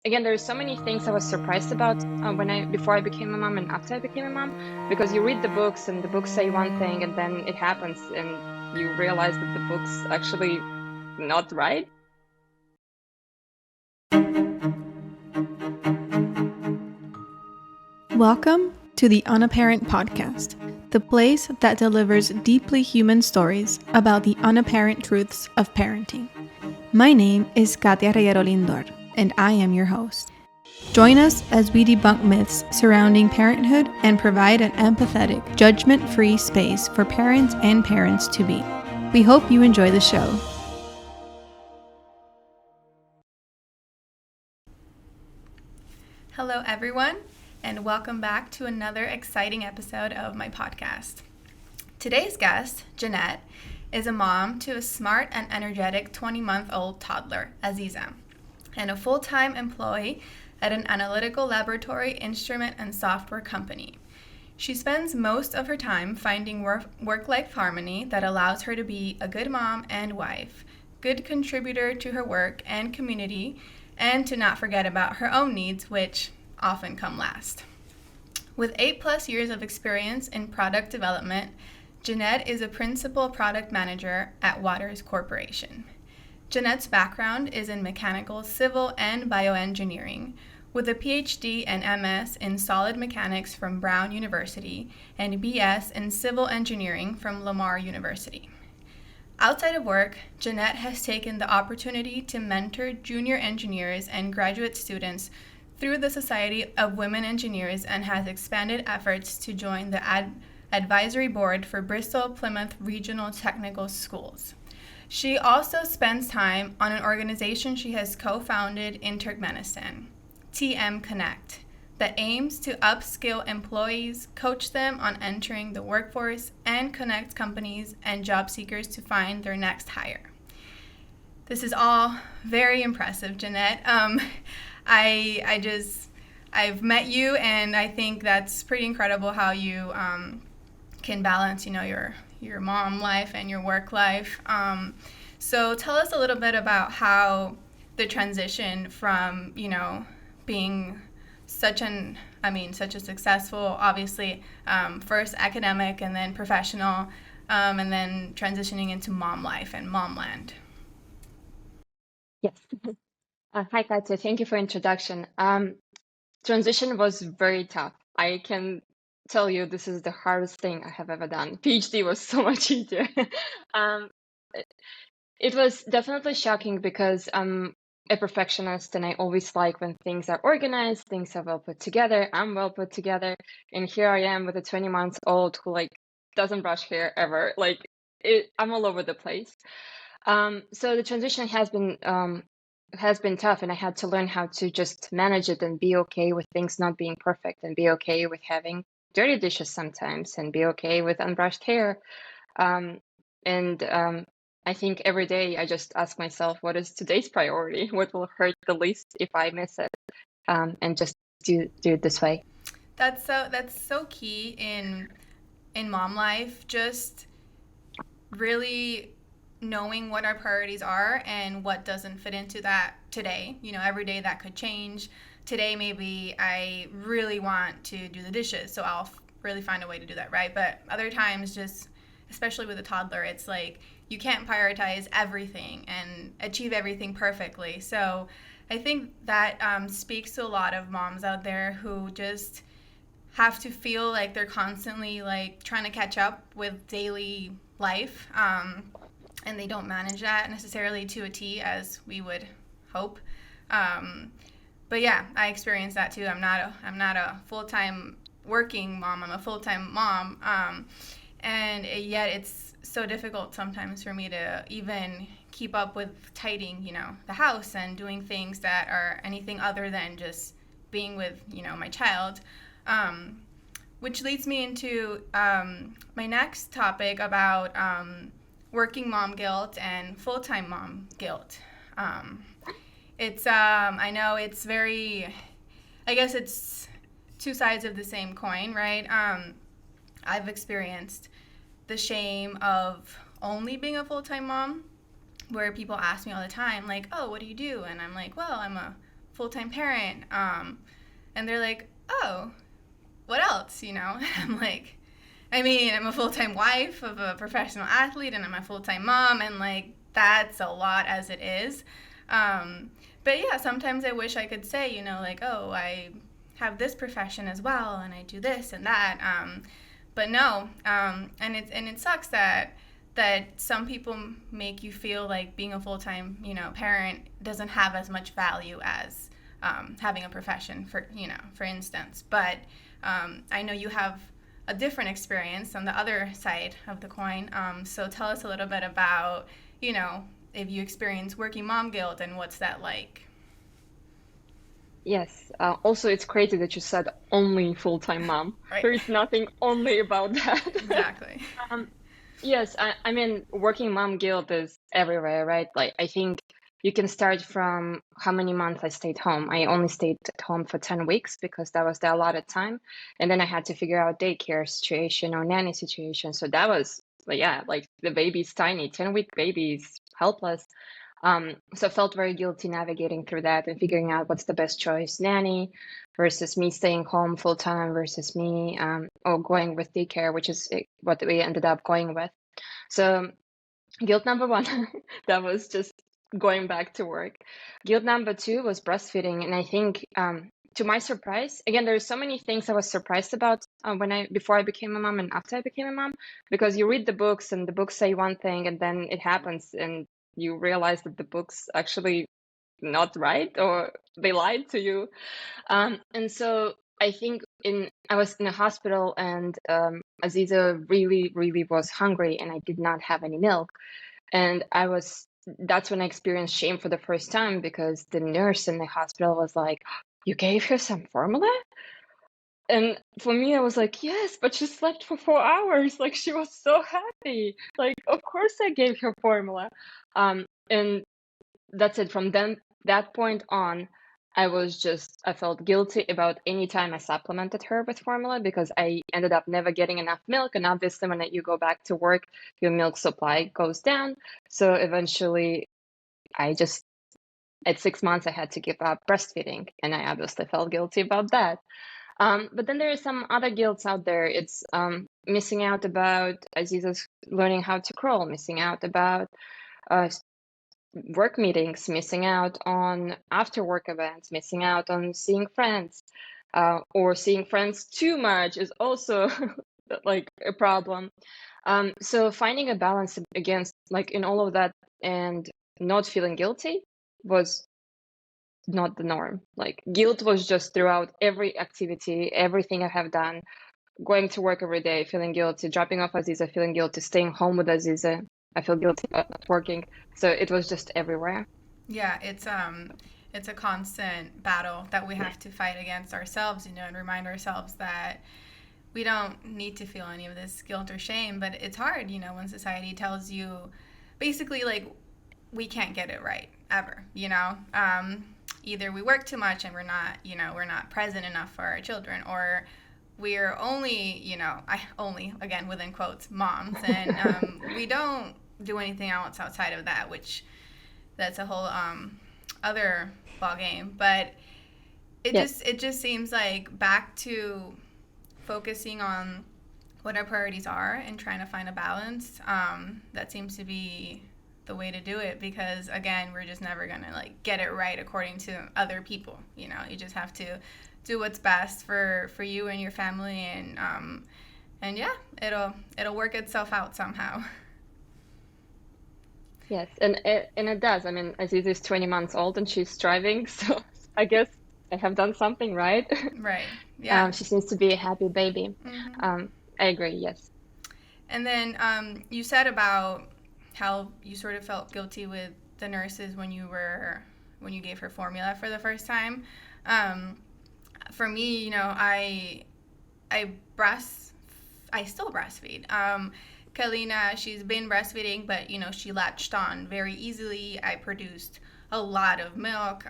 again, there's so many things I was surprised about before I became a mom and after I became a mom, because you read the books and the books say one thing and then it happens and you realize that the book's actually not right. Welcome to the Unaparent podcast, the place that delivers deeply human stories about the unapparent truths of parenting. My name is Katia Reguero Lindor, and I am your host. Join us as we debunk myths surrounding parenthood and provide an empathetic, judgment-free space for parents and parents to be. We hope you enjoy the show. Hello, everyone, and welcome back to another exciting episode of my podcast. Today's guest, Jennet, is a mom to a smart and energetic 20-month-old toddler, Aziza, and a full-time employee at an analytical laboratory instrument and software company. She spends most of her time finding work-life harmony that allows her to be a good mom and wife, good contributor to her work and community, and to not forget about her own needs, which often come last. With 8+ years of experience in product development, Jennet is a principal product manager at Waters Corporation. Jennet's background is in mechanical, civil, and bioengineering, with a PhD and MS in solid mechanics from Brown University and BS in civil engineering from Lamar University. Outside of work, Jennet has taken the opportunity to mentor junior engineers and graduate students through the Society of Women Engineers and has expanded efforts to join the advisory board for Bristol Plymouth Regional Technical Schools. She also spends time on an organization she has co-founded in Turkmenistan, TM Connect, that aims to upskill employees, coach them on entering the workforce, and connect companies and job seekers to find their next hire. This is all very impressive, Jennet. I've met you, and I think that's pretty incredible how you can balance, your mom life and your work life. So tell us a little bit about how the transition from, being such a successful, obviously, first academic and then professional, and then transitioning into mom life and momland. Yes. Hi, Katia. Thank you for introduction. Transition was very tough. I can tell you this is the hardest thing I have ever done. PhD was so much easier. um, it was definitely shocking because I'm a perfectionist and I always like when things are organized, things are well put together, I'm well put together. And here I am with a 20 months old who doesn't brush hair ever. I'm all over the place. So the transition has been tough, and I had to learn how to just manage it and be okay with things not being perfect and be okay with having dirty dishes sometimes and be okay with unbrushed hair. And I think every day I just ask myself, what is today's priority? What will hurt the least if I miss it? And just do it this way. That's so key in mom life, just really knowing what our priorities are and what doesn't fit into that today. Every day that could change. Today maybe I really want to do the dishes, so I'll really find a way to do that, right? But other times, just especially with a toddler, it's like you can't prioritize everything and achieve everything perfectly. So I think that speaks to a lot of moms out there who just have to feel like they're constantly trying to catch up with daily life, and they don't manage that necessarily to a T as we would hope. But yeah, I experienced that too. I'm not a full-time working mom. I'm a full-time mom, and yet it's so difficult sometimes for me to even keep up with tidying, the house and doing things that are anything other than just being with, my child. Which leads me into my next topic about working mom guilt and full-time mom guilt. I know it's I guess it's two sides of the same coin, right? I've experienced the shame of only being a full-time mom, where people ask me all the time, oh, what do you do? And I'm like, well, I'm a full-time parent. And they're like, oh, what else, I'm like, I mean, I'm a full-time wife of a professional athlete, and I'm a full-time mom, and like that's a lot as it is. But yeah, sometimes I wish I could say, like, oh, I have this profession as well, and I do this and that. But no, and it sucks that some people make you feel like being a full-time, parent doesn't have as much value as having a profession, for instance. But I know you have a different experience on the other side of the coin. So tell us a little bit about, if you experience working mom guilt and what's that like. Yes. Also, it's crazy that you said only full-time mom. Right. There is nothing only about that. Exactly. Um, yes, I mean, working mom guilt is everywhere, right? Like, I think you can start from how many months I stayed home. I only stayed at home for 10 weeks because that was the allotted time. And then I had to figure out daycare situation or nanny situation. So that was, yeah, like the baby's tiny, 10-week baby's helpless. So I felt very guilty navigating through that and figuring out what's the best choice, nanny versus me staying home full time versus me or going with daycare, which is what we ended up going with. So guilt number one, that was just going back to work. Guilt number two was breastfeeding. And I think to my surprise, again, there's so many things I was surprised about before I became a mom and after I became a mom, because you read the books and the books say one thing and then it happens and you realize that the book's actually not right or they lied to you. And so I think I was in a hospital and Aziza really, really was hungry and I did not have any milk. And that's when I experienced shame for the first time because the nurse in the hospital was like, you gave her some formula? And for me, I was like, yes, but she slept for 4 hours. Like, she was so happy. Like, of course I gave her formula. And that's it. From that point on, I felt guilty about any time I supplemented her with formula because I ended up never getting enough milk. And obviously, when you go back to work, your milk supply goes down. So eventually, at 6 months, I had to give up breastfeeding. And I obviously felt guilty about that. But then there are some other guilts out there. It's missing out about Aziza's learning how to crawl, missing out about work meetings, missing out on after work events, missing out on seeing friends, or seeing friends too much is also like a problem. So finding a balance against like in all of that and not feeling guilty was not the norm. Like guilt was just throughout every activity, everything I have done, going to work every day, feeling guilty, dropping off Aziza, feeling guilty, staying home with Aziza, I feel guilty about not working. So it was just everywhere. Yeah, it's a constant battle that we have to fight against ourselves, and remind ourselves that we don't need to feel any of this guilt or shame, but it's hard, when society tells you basically like we can't get it right ever, either we work too much and we're not present enough for our children, or we're only, I only, again, within quotes, moms, and we don't do anything else outside of that, which that's a whole other ball game. But it just seems like back to focusing on what our priorities are and trying to find a balance. That seems to be the way to do it, because again, we're just never gonna like get it right according to other people. You just have to do what's best for you and your family, and yeah, it'll work itself out somehow. Yes, and it does. I mean, Aziz is 20 months old and she's striving, so I guess I have done something right. Right. Yeah. She seems to be a happy baby. Mm-hmm. I agree. Yes. And then you said about how you sort of felt guilty with the nurses when you gave her formula for the first time. For me, I still breastfeed. Kalina, she's been breastfeeding, but she latched on very easily. I produced a lot of milk.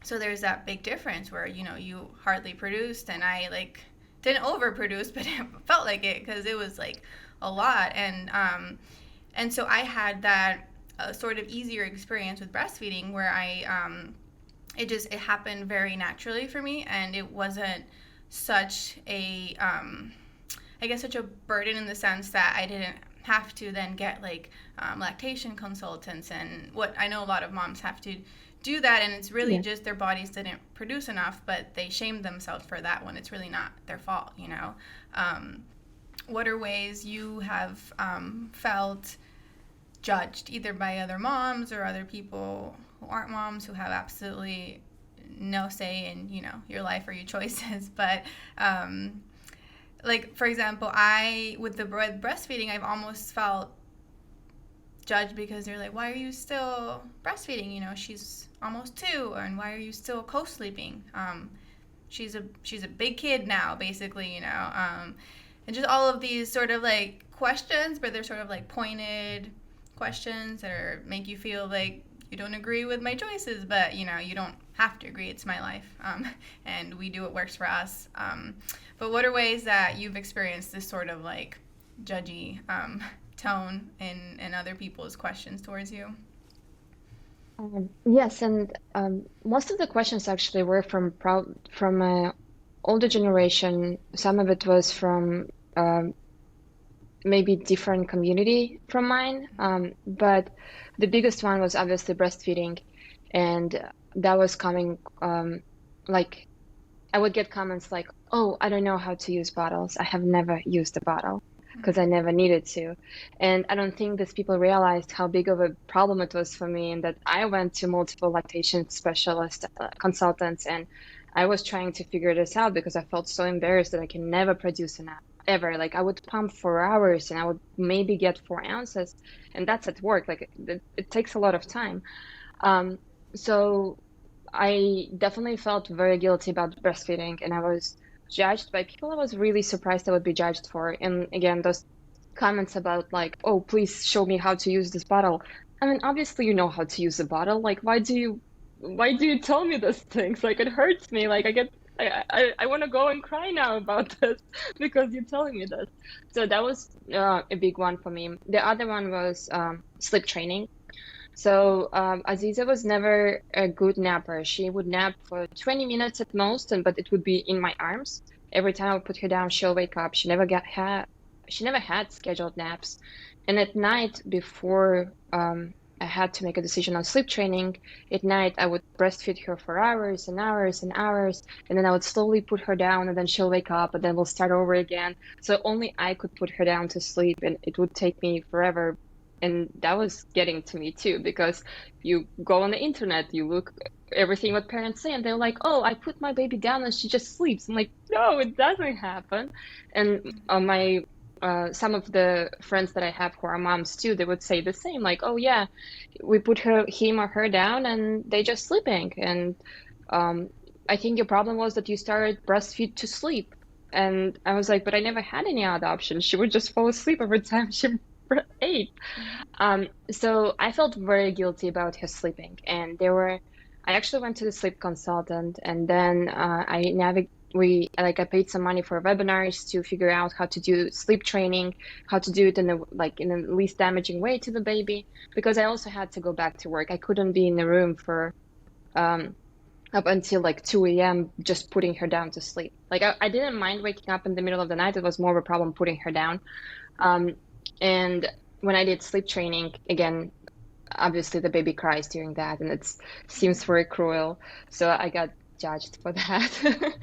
So there's that big difference where you hardly produced, and I like didn't overproduce, but it felt like it because it was like a lot. And so I had that sort of easier experience with breastfeeding where I it happened very naturally for me, and it wasn't such a I guess such a burden in the sense that I didn't have to then get like lactation consultants, and what I know a lot of moms have to do that, and it's really Yeah. just their bodies didn't produce enough, but they shamed themselves for that when it's really not their fault, you know. What are ways you have felt judged either by other moms or other people who aren't moms, who have absolutely no say in, you know, your life or your choices, but like, for example, I with the breastfeeding, I've almost felt judged because they're like, why are you still breastfeeding, you know, she's almost 2, and why are you still co-sleeping, she's a big kid now, basically, you know, and just all of these sort of like questions, but they're sort of like pointed questions that are make you feel like you don't agree with my choices, but you know, you don't have to agree, it's my life, and we do what works for us, but what are ways that you've experienced this sort of like judgy tone in other people's questions towards you? Yes, and most of the questions actually were from older generation. Some of it was from maybe different community from mine, but the biggest one was obviously breastfeeding, and that was coming like I would get comments like, "Oh, I don't know how to use bottles. I have never used a bottle because I never needed to." And I don't think these people realized how big of a problem it was for me, and that I went to multiple lactation specialist consultants, and I was trying to figure this out because I felt so embarrassed that I can never produce enough ever. Like I would pump for hours and I would maybe get 4 ounces, and that's at work. Like it takes a lot of time. Um, so I definitely felt very guilty about breastfeeding, and I was judged by people I was really surprised I would be judged for. And again, those comments about like, "Oh, please show me how to use this bottle." I mean, obviously you know how to use a bottle. Like, why do you tell me those things? Like, it hurts me. Like, I want to go and cry now about this because you're telling me this. So that was a big one for me. The other one was sleep training. So Aziza was never a good napper. She would nap for 20 minutes at most, and but it would be in my arms. Every time I would put her down, she'll wake up. She never had scheduled naps. And at night, before I had to make a decision on sleep training, at night I would breastfeed her for hours and hours and hours, and then I would slowly put her down, and then she'll wake up, and then we'll start over again. So only I could put her down to sleep, and it would take me forever, and that was getting to me too, because you go on the internet, you look everything what parents say, and they're like, "Oh, I put my baby down and she just sleeps." I'm like, no, it doesn't happen. And my some of the friends that I have who are moms too, they would say the same, like, "Oh yeah, we put him or her down and they just sleeping." And um, I think your problem was that you started breastfeed to sleep. And I was like, but I never had any other option. She would just fall asleep every time she ate. So I felt very guilty about her sleeping, and I actually went to the sleep consultant, and then I paid some money for webinars to figure out how to do sleep training, how to do it in the least damaging way to the baby, because I also had to go back to work. I couldn't be in the room for um, up until like 2 a.m. just putting her down to sleep. Like I didn't mind waking up in the middle of the night. It was more of a problem putting her down. Um, and when I did sleep training, again, obviously the baby cries during that, and it seems very cruel. So I got judged for that.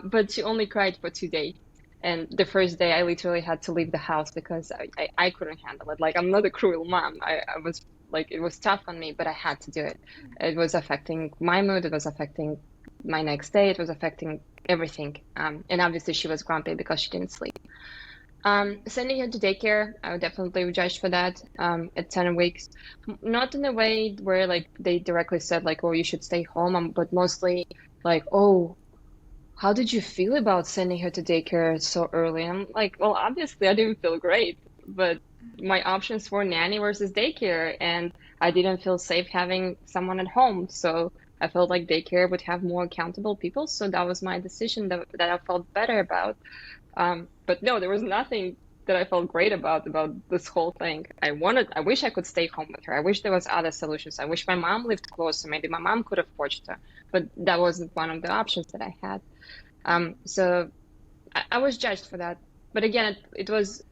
But she only cried for 2 days. And the first day I literally had to leave the house because I couldn't handle it. Like, I'm not a cruel mom. I was like, it was tough on me, but I had to do it. It was affecting my mood. It was affecting my next day. It was affecting everything. And obviously she was grumpy because she didn't sleep. Sending her to daycare, I would definitely be judged for that at 10 weeks. Not in a way where like they directly said like, "Oh, you should stay home," but mostly like, "Oh, how did you feel about sending her to daycare so early?" And I'm like, well, obviously I didn't feel great, but my options were nanny versus daycare, and I didn't feel safe having someone at home. So I felt like daycare would have more accountable people. So that was my decision that I felt better about. But no, there was nothing that I felt great about this whole thing. I wish I could stay home with her. I wish there was other solutions. I wish my mom lived closer. Maybe my mom could have watched her, but that wasn't one of the options that I had. So I was judged for that. But again, it was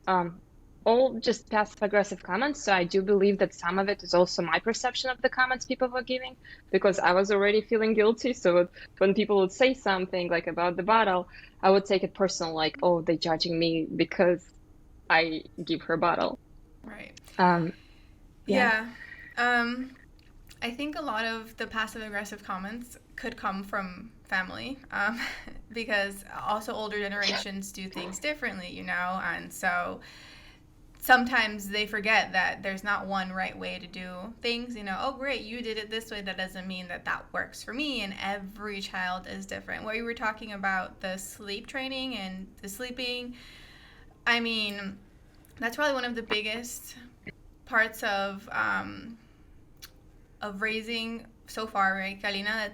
all just passive aggressive comments. So I do believe that some of it is also my perception of the comments people were giving, because I was already feeling guilty. So when people would say something like about the bottle, I would take it personal, like, oh, they're judging me because I give her a bottle. Right. Yeah. I think a lot of the passive aggressive comments could come from family, because also older generations do things differently, and so sometimes they forget that there's not one right way to do things. Oh, great, you did it this way. That doesn't mean that works for me, and every child is different. What you were talking about, the sleep training and the sleeping, I mean, that's probably one of the biggest parts of raising so far, right, Kalina?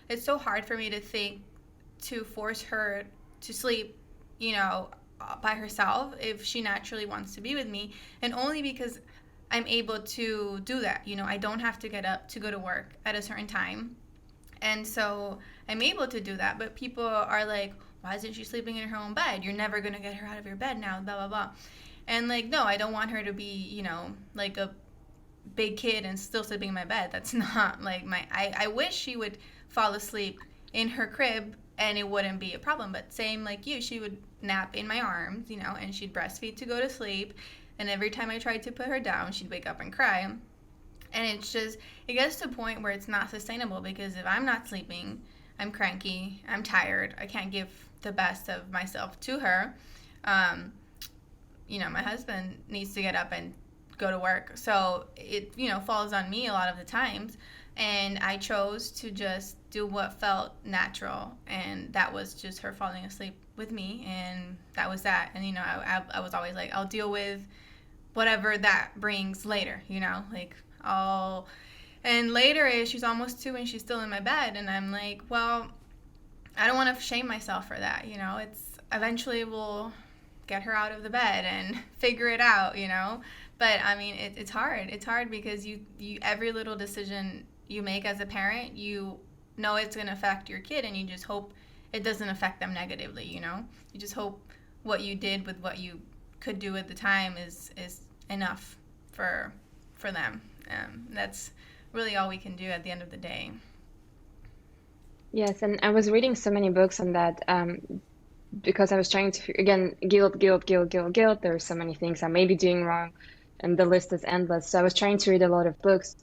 It's so hard for me to force her to sleep, by herself if she naturally wants to be with me, and only because I'm able to do that. I don't have to get up to go to work at a certain time, and so I'm able to do that. But people are like, why isn't she sleeping in her own bed? You're never going to get her out of your bed now, blah blah blah. And like, no, I don't want her to be like a big kid and still sleeping in my bed. That's not like I wish she would fall asleep in her crib and it wouldn't be a problem. But same like you, she would nap in my arms, and she'd breastfeed to go to sleep. And every time I tried to put her down, she'd wake up and cry. And it gets to a point where it's not sustainable, because if I'm not sleeping, I'm cranky, I'm tired, I can't give the best of myself to her. My husband needs to get up and go to work. So it, falls on me a lot of the times. And I chose to just do what felt natural. And that was just her falling asleep with me. And that was that. And, I was always like, I'll deal with whatever that brings later, and later is she's almost 2 and she's still in my bed. And I'm like, well, I don't want to shame myself for that. It's eventually we'll get her out of the bed and figure it out, But I mean, it's hard. It's hard because you every little decision you make as a parent, you know it's going to affect your kid, and you just hope it doesn't affect them negatively. You just hope what you did with what you could do at the time is enough for them. That's really all we can do at the end of the day. Yes, and I was reading so many books on that, because I was trying to, again, guilt. There are so many things I may be doing wrong, and the list is endless. So I was trying to read a lot of books,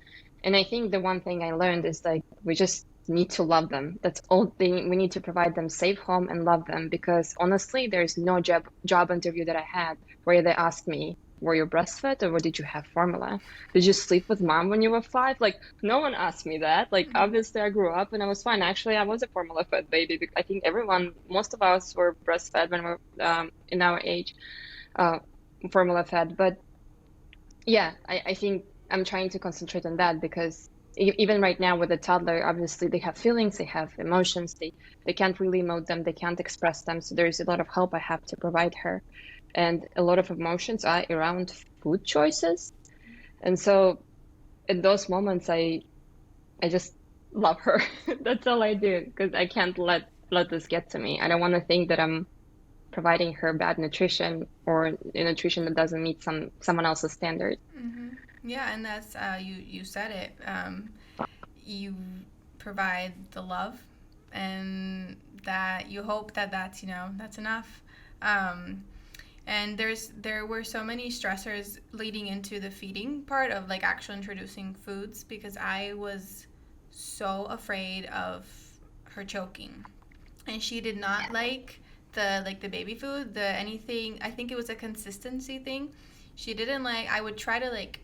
and I think the one thing I learned is like we just need to love them. That's all we need to provide them safe home and love them, because honestly, there's no job interview that I had where they asked me, were you breastfed or did you have formula? Did you sleep with mom when you were 5? Like, no one asked me that. Like, obviously I grew up and I was fine. Actually, I was a formula fed baby. I think most of us were breastfed when we were in our age, formula fed. But yeah, I think I'm trying to concentrate on that, because even right now with a toddler, obviously they have feelings, they have emotions, they can't really emote them, they can't express them. So there's a lot of help I have to provide her. And a lot of emotions are around food choices. And so in those moments, I just love her. That's all I do, because I can't let this get to me. I don't want to think that I'm providing her bad nutrition or nutrition that doesn't meet someone else's standard. Mm-hmm. Yeah, and that's you said it. You provide the love, and that you hope that's enough. And there were so many stressors leading into the feeding part of like actually introducing foods, because I was so afraid of her choking, and she did not like the baby food, anything. I think it was a consistency thing. She didn't like. I would try to like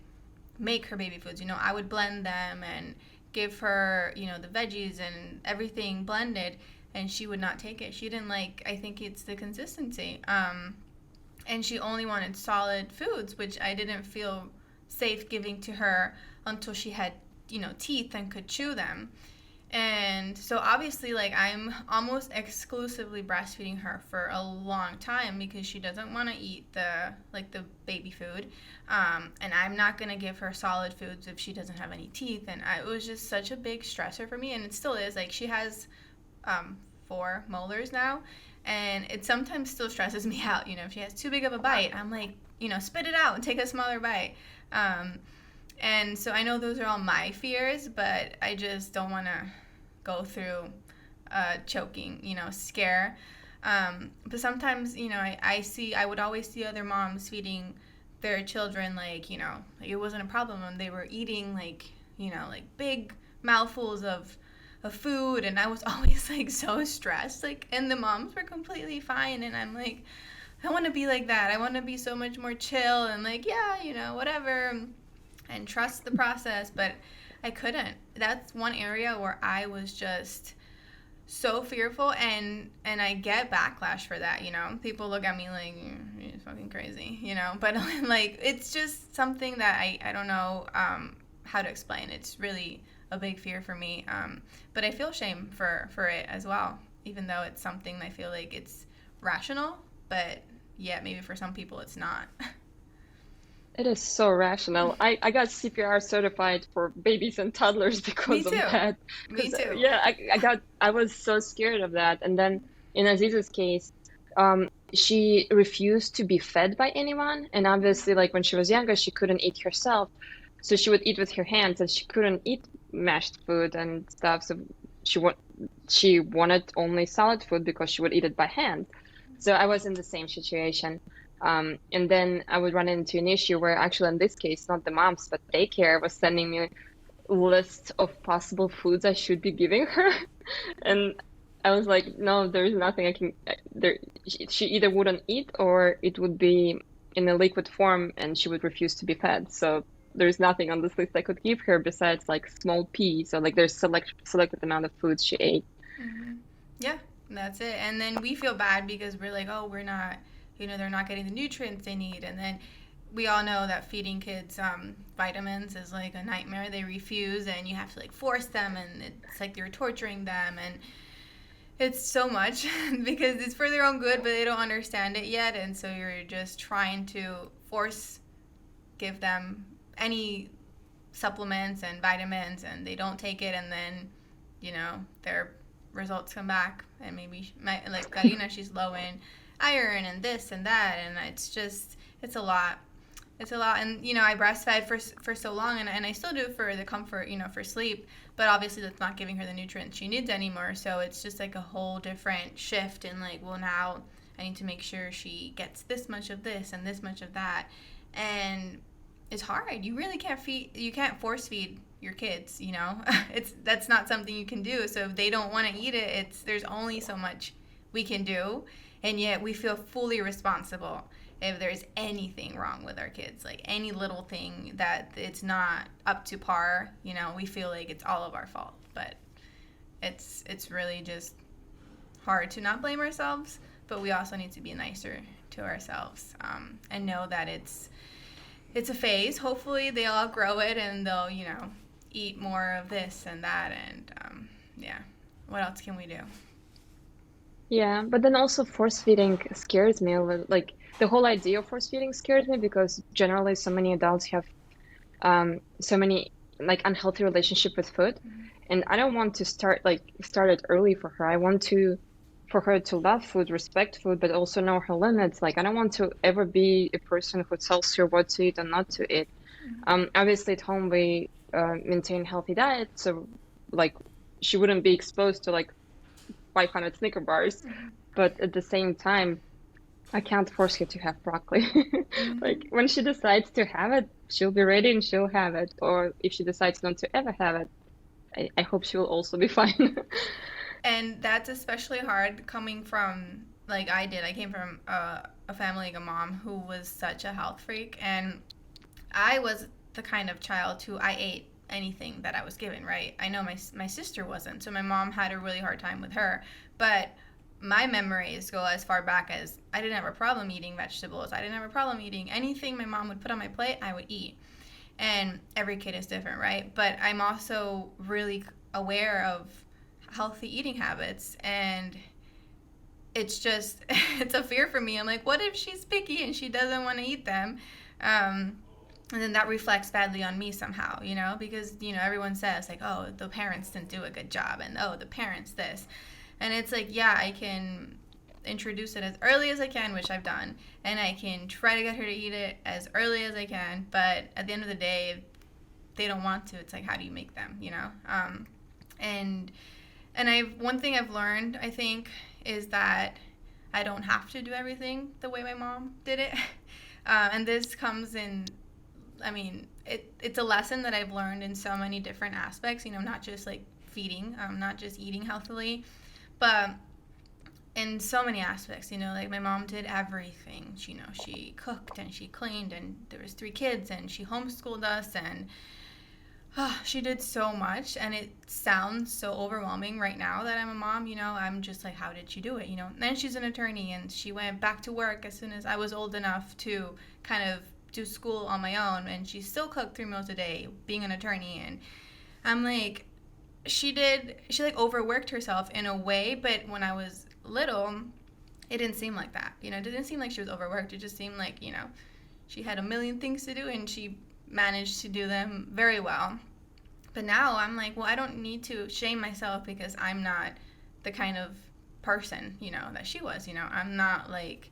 make her baby foods. I would blend them and give her the veggies and everything blended, and she would not take it. She didn't like. I think it's the consistency. And she only wanted solid foods, which I didn't feel safe giving to her until she had, teeth and could chew them. And so obviously, like, I'm almost exclusively breastfeeding her for a long time because she doesn't want to eat the baby food, and I'm not gonna give her solid foods if she doesn't have any teeth. And it was just such a big stressor for me, and it still is. Like, she has 4 molars now, and it sometimes still stresses me out. If she has too big of a bite, I'm like, spit it out and take a smaller bite. And so I know those are all my fears, but I just don't want to go through choking, scare. But sometimes, I would always see other moms feeding their children, like, it wasn't a problem when they were eating, like, like big mouthfuls of food, and I was always, like, so stressed, like, and the moms were completely fine, and I'm like, I want to be like that. I want to be so much more chill and, like, yeah, whatever, and trust the process, but I couldn't. That's one area where I was just so fearful, and I get backlash for that. People look at me like, you're fucking crazy, but like, it's just something that I don't know how to explain. It's really a big fear for me, but I feel shame for it as well, even though it's something I feel like it's rational, but yeah, maybe for some people it's not. It is so rational. I got CPR certified for babies and toddlers Me because of too. that. Me Because too. yeah, I was so scared of that. And then in Aziz's case, she refused to be fed by anyone. And obviously, like when she was younger, she couldn't eat herself, so she would eat with her hands, and she couldn't eat mashed food and stuff. So she wa she wanted only solid food because she would eat it by hand. So I was in the same situation. And then I would run into an issue where actually in this case, not the moms, but daycare was sending me lists of possible foods I should be giving her. And I was like, no, there's nothing I can, there, she either wouldn't eat or it would be in a liquid form and she would refuse to be fed. So there's nothing on this list I could give her besides like small peas. So like there's selected amount of foods she ate. Hmm. Yeah, that's it. And then we feel bad because we're like, oh, we're not, they're not getting the nutrients they need. And then we all know that feeding kids vitamins is like a nightmare. They refuse, and you have to like force them, and it's like you're torturing them, and it's so much because it's for their own good, but they don't understand it yet. And so you're just trying to force give them any supplements and vitamins, and they don't take it, and then their results come back, and maybe like Karina, she's low in iron and this and that, and it's a lot. It's a lot. And I breastfed for so long, and I still do for the comfort, for sleep, but obviously that's not giving her the nutrients she needs anymore. So it's just like a whole different shift in, like, well, now I need to make sure she gets this much of this and this much of that. And it's hard. You can't force feed your kids, that's not something you can do. So if they don't want to eat it, there's only so much we can do, and yet we feel fully responsible if there's anything wrong with our kids, like any little thing that it's not up to par, we feel like it's all of our fault. But it's really just hard to not blame ourselves, but we also need to be nicer to ourselves, and know that it's a phase. Hopefully they'll outgrow it and they'll, eat more of this and that, and yeah. What else can we do? Yeah, but then also force feeding scares me a little. Like the whole idea of force feeding scares me because generally so many adults have so many like unhealthy relationship with food, and I don't want to start it early for her. I want to for her to love food, respect food, but also know her limits. Like I don't want to ever be a person who tells her what to eat and not to eat. Obviously at home we maintain healthy diet, so like she wouldn't be exposed to like 500 Snicker bars, but at the same time, I can't force her to have broccoli. Mm-hmm. Like when she decides to have it, she'll be ready and she'll have it. Or if she decides not to ever have it, I hope she will also be fine. And that's especially hard coming from, like, I did. I came from a family, like a mom who was such a health freak, and I was the kind of child who I ate anything that I was given, right? I know my sister wasn't, so my mom had a really hard time with her. But my memories go as far back as I didn't have a problem eating vegetables. I didn't have a problem eating anything my mom would put on my plate, I would eat. And every kid is different, right? But I'm also really aware of healthy eating habits, and it's just it's a fear for me. I'm like, what if she's picky and she doesn't want to eat them? And then that reflects badly on me somehow, because everyone says like, oh, the parents didn't do a good job, and oh, the parents this, and it's like, yeah, I can introduce it as early as I can, which I've done, and I can try to get her to eat it as early as I can, but at the end of the day, if they don't want to, it's like, how do you make them, and one thing I've learned, I think, is that I don't have to do everything the way my mom did it. And this comes in, it's a lesson that I've learned in so many different aspects, not just like feeding, not just eating healthily, but in so many aspects, like my mom did everything. She cooked and she cleaned, and there was 3 kids, and she homeschooled us, and she did so much, and it sounds so overwhelming right now that I'm a mom, I'm just like, how did she do it, And she's an attorney, and she went back to work as soon as I was old enough to kind of do school on my own, and she still cooked 3 meals a day, being an attorney, and I'm like, she like overworked herself in a way, but when I was little, it didn't seem like that, it didn't seem like she was overworked, it just seemed like, she had a million things to do, and she managed to do them very well. But now I'm like, well, I don't need to shame myself because I'm not the kind of person, that she was, I'm not like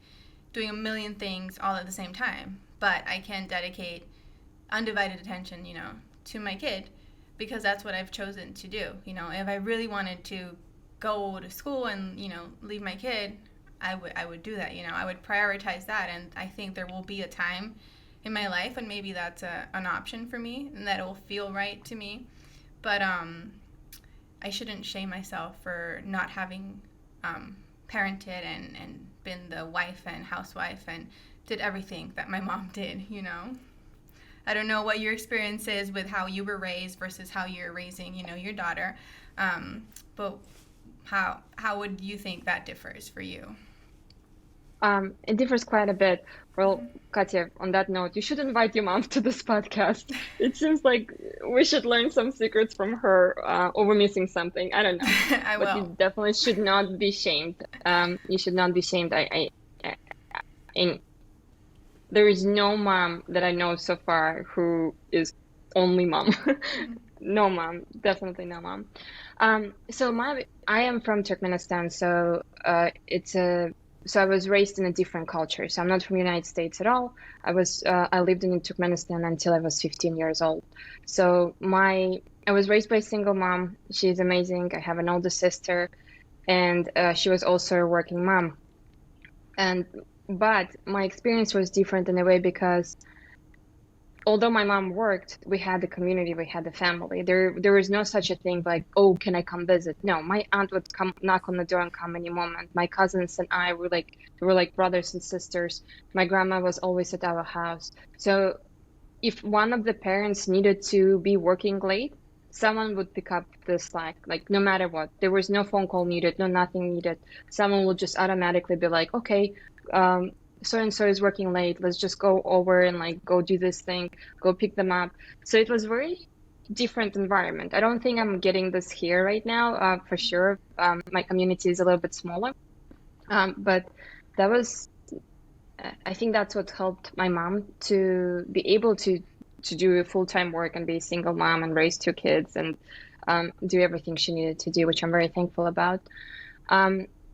doing a million things all at the same time, but I can dedicate undivided attention, to my kid, because that's what I've chosen to do. If I really wanted to go to school and, leave my kid, I would do that, I would prioritize that. And I think there will be a time in my life, and maybe that's an option for me, and that it will feel right to me. But I shouldn't shame myself for not having parented and been the wife and housewife and did everything that my mom did, I don't know what your experience is with how you were raised versus how you're raising, your daughter. But how would you think that differs for you? It differs quite a bit. Well, Katia, on that note, you should invite your mom to this podcast. It seems like we should learn some secrets from her, or we're missing something. I don't know. I But will. you definitely should not be shamed. You should not be shamed. And there is no mom that I know so far who is only mom. No mom, definitely no mom. I am from Turkmenistan, so I was raised in a different culture. So I'm not from the United States at all. I lived in Turkmenistan until I was 15 years old. So I was raised by a single mom. She's amazing. I have an older sister, and she was also a working mom. But my experience was different in a way because although my mom worked, we had the community, we had the family. There was no such a thing like, oh, can I come visit? No, my aunt would come knock on the door and come any moment. My cousins and I were like brothers and sisters. My grandma was always at our house. So if one of the parents needed to be working late, someone would pick up the slack, like no matter what. There was no phone call needed, no nothing needed. Someone would just automatically be like, okay, so and so is working late. Let's just go over and like go do this thing, go pick them up. So it was very different environment. I don't think I'm getting this here right now, for sure. My community is a little bit smaller, but that was, I think that's what helped my mom to be able to do full-time work and be a single mom and raise 2 kids and do everything she needed to do, which I'm very thankful about.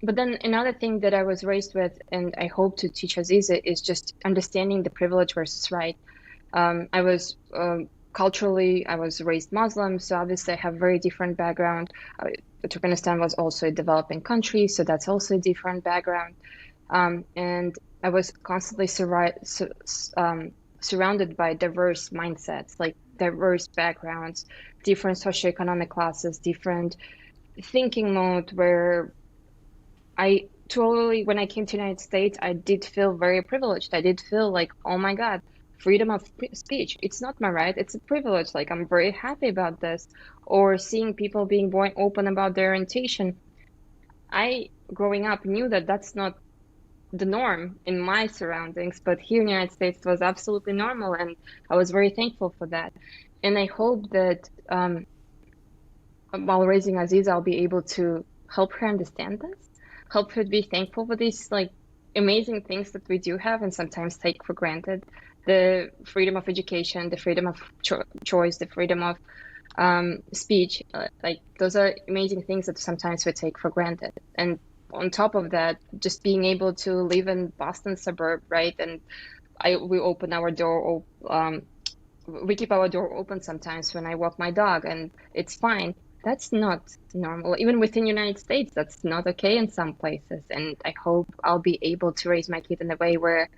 But then another thing that I was raised with, and I hope to teach Aziza, is just understanding the privilege versus right. I was culturally, I was raised Muslim, so obviously I have very different background. Turkmenistan was also a developing country, so that's also a different background. And I was constantly surrounded by diverse mindsets, like diverse backgrounds, different socioeconomic classes, different thinking mode, where when I came to the United States, I did feel very privileged. I did feel like, oh my God, freedom of speech. It's not my right, it's a privilege. Like, I'm very happy about this. Or seeing people being more open about their orientation. I, growing up, knew that that's not the norm in my surroundings, but here in the United States, it was absolutely normal. And I was very thankful for that. And I hope that while raising Aziz, I'll be able to help her understand this, help her to be thankful for these like amazing things that we do have and sometimes take for granted. The freedom of education, the freedom of choice, the freedom of speech, like those are amazing things that sometimes we take for granted. And on top of that, just being able to live in Boston suburb, right? And we open our door, we keep our door open sometimes when I walk my dog, and it's fine. That's not normal. Even within United States, that's not okay in some places. And I hope I'll be able to raise my kid in a way where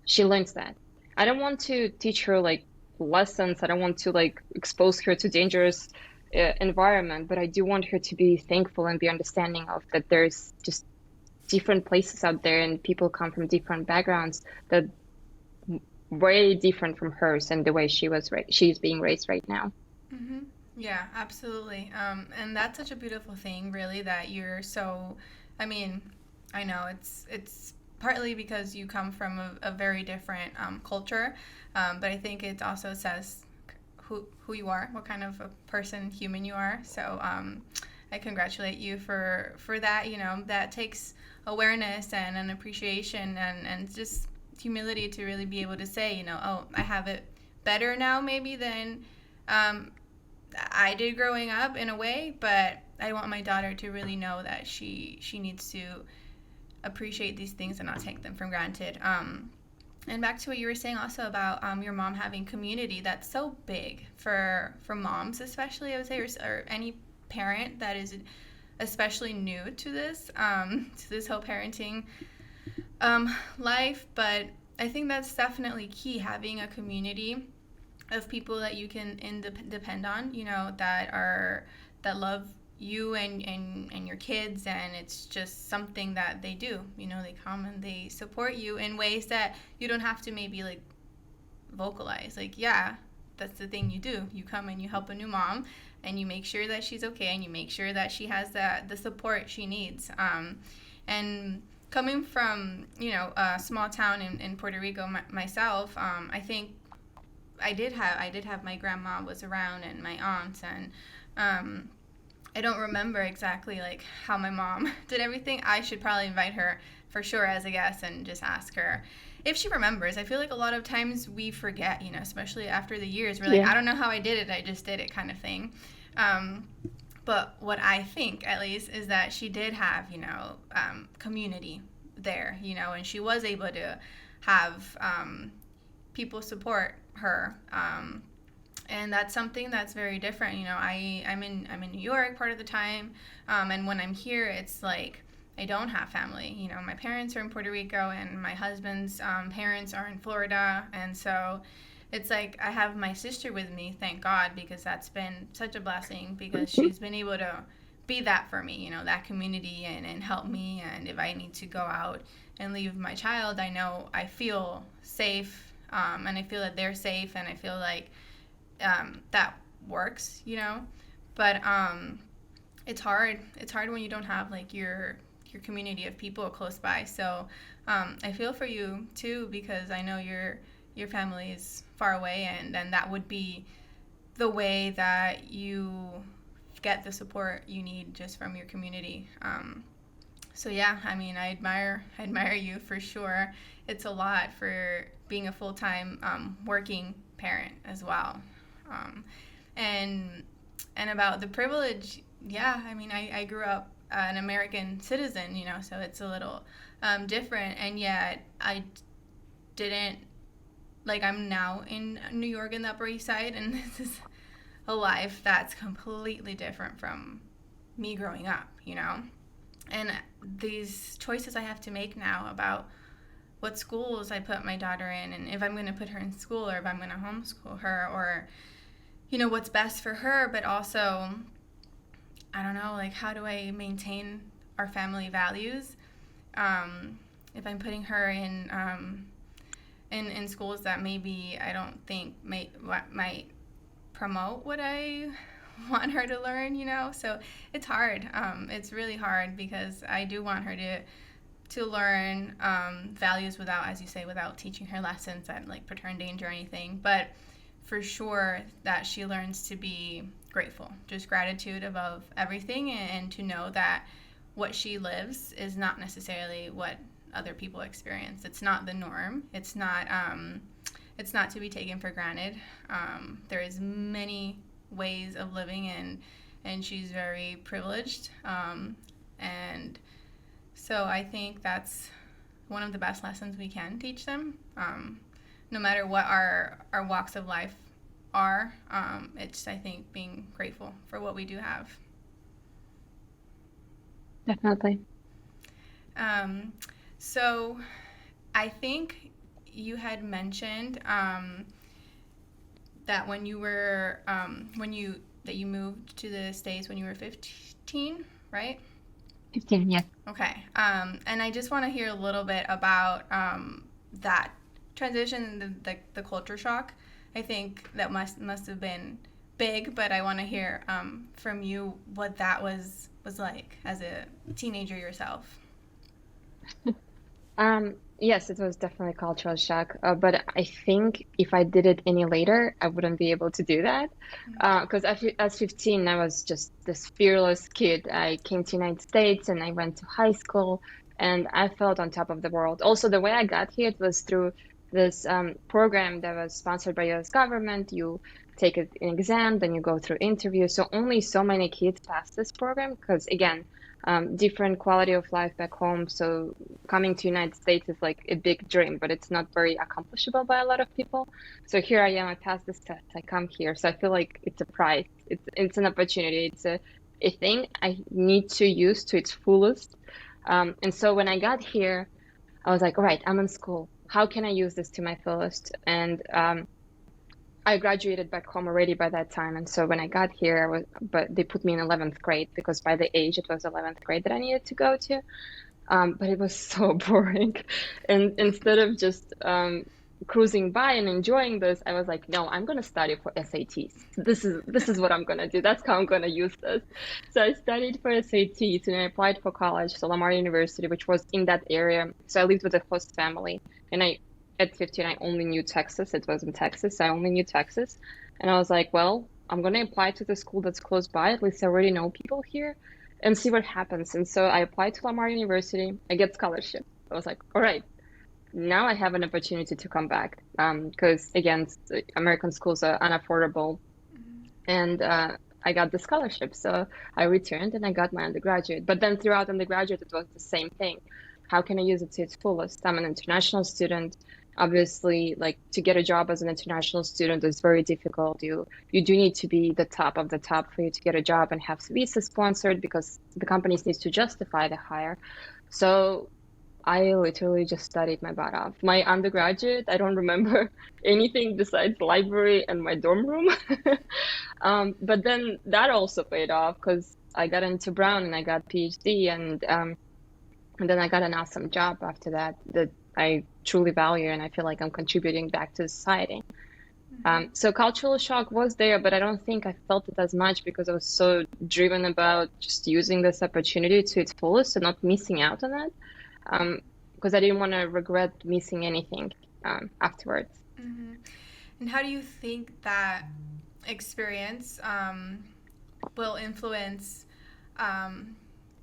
she learns that. I don't want to teach her like lessons. I don't want to like expose her to dangerous environment, but I do want her to be thankful and be understanding of that there's just different places out there and people come from different backgrounds that very different from hers and the way she's being raised right now. Mm-hmm. Yeah, absolutely. And that's such a beautiful thing, really, that you're so. I mean, I know it's partly because you come from a very different culture, but I think it also says who you are, what kind of a person, human you are. So I congratulate you for that. You know, that takes awareness and an appreciation and just humility to really be able to say, you know, oh, I have it better now maybe than I did growing up in a way, but I want my daughter to really know that she needs to appreciate these things and not take them for granted. And back to what you were saying also about your mom having community, that's so big for moms, especially I would say, or any parent that is especially new to this whole parenting life. But I think that's definitely key, having a community of people that you can depend on, you know, that love you and your kids, and it's just something that they do, you know, they come and they support you in ways that you don't have to maybe like vocalize, like, yeah, that's the thing you do, you come and you help a new mom and you make sure that she's okay and you make sure that she has the support she needs. And coming from, you know, a small town in Puerto Rico myself, I think I did have my grandma was around and my aunts, and I don't remember exactly like how my mom did everything. I should probably invite her for sure as a guest and just ask her if she remembers. I feel like a lot of times we forget, you know, especially after the years. We're like, Yeah. I don't know how I did it. I just did it, kind of thing. But what I think, at least, is that she did have, you know, community there, you know, and she was able to have people support her. And that's something that's very different. You know, I'm in New York part of the time, and when I'm here, it's like I don't have family. You know, my parents are in Puerto Rico, and my husband's parents are in Florida, and so it's like I have my sister with me, thank God, because that's been such a blessing, because she's been able to be that for me, you know, that community, and help me. And if I need to go out and leave my child, I know I feel safe, and I feel that they're safe, and I feel like that works, you know. But it's hard. It's hard when you don't have like your community of people close by. So I feel for you too, because I know your family is far away, and that would be the way that you get the support you need just from your community. So yeah, I mean, I admire you for sure. It's a lot for being a full-time working parent as well. Um, and about the privilege, yeah, I mean, I grew up an American citizen, you know, so it's a little different, and yet I didn't, like, I'm now in New York in the Upper East Side, and this is a life that's completely different from me growing up, you know. And these choices I have to make now about what schools I put my daughter in, and if I'm going to put her in school, or if I'm going to homeschool her, or, you know, what's best for her. But also, I don't know, like, how do I maintain our family values if I'm putting her in schools that maybe I don't think might promote what I want her to learn, you know. So it's hard. It's really hard, because I do want her to learn values without, as you say, without teaching her lessons that like put her in danger or anything. But for sure that she learns to be grateful, just gratitude above everything, and to know that what she lives is not necessarily what other people experience. It's not the norm. It's not to be taken for granted. There is many ways of living, and she's very privileged. And so I think that's one of the best lessons we can teach them. No matter what our walks of life are, it's, I think, being grateful for what we do have. Definitely. So I think you had mentioned that when you were that you moved to the States when you were 15, right? 15, yes. Okay. And I just want to hear a little bit about that transition, the culture shock. I think that must have been big, but I want to hear from you what that was like as a teenager yourself. Yes, it was definitely cultural shock. But I think if I did it any later, I wouldn't be able to do that. Because as 15, I was just this fearless kid. I came to United States and I went to high school and I felt on top of the world. Also, the way I got here, it was through this program that was sponsored by US government. You take an exam, then you go through interviews. So only so many kids pass this program because, again, different quality of life back home. So coming to United States is like a big dream, but it's not very accomplishable by a lot of people. So here I am, I passed this test, I come here. So I feel like it's a prize. It's an opportunity. It's a thing I need to use to its fullest. And so when I got here, I was like, all right, I'm in school. How can I use this to my fullest? And I graduated back home already by that time. And so when I got here, but they put me in 11th grade because by the age it was 11th grade that I needed to go to. But it was so boring. And instead of just cruising by and enjoying this, I was like, no, I'm going to study for SATs. This is what I'm going to do. That's how I'm going to use this. So I studied for SATs and I applied for college, so Lamar University, which was in that area. So I lived with a host family, and at 15, I only knew Texas. It was in Texas. So I only knew Texas. And I was like, well, I'm going to apply to the school that's close by. At least I already know people here and see what happens. And so I applied to Lamar University. I get scholarship. I was like, all right, now I have an opportunity to come back. Because again, American schools are unaffordable. And I got the scholarship. So I returned and I got my undergraduate. But then throughout undergraduate, it was the same thing. How can I use it to its fullest? I'm an international student. Obviously, like to get a job as an international student is very difficult. You do need to be the top of the top for you to get a job and have visa sponsored because the companies need to justify the hire. So I literally just studied my butt off. My undergraduate, I don't remember anything besides library and my dorm room. But then that also paid off because I got into Brown and I got PhD and then I got an awesome job after that I truly value and I feel like I'm contributing back to society. So cultural shock was there, but I don't think I felt it as much because I was so driven about just using this opportunity to its fullest and not missing out on it. Because I didn't want to regret missing anything afterwards. Mm-hmm. And how do you think that experience will influence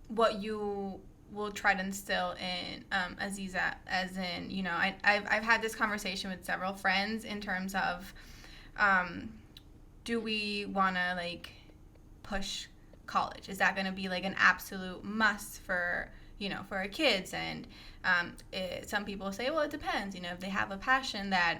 what you will try to instill in Aziza? As in, you know, I've had this conversation with several friends in terms of do we want to like push college? Is that going to be like an absolute must for, you know, for our kids? And some people say, well, it depends. You know, if they have a passion that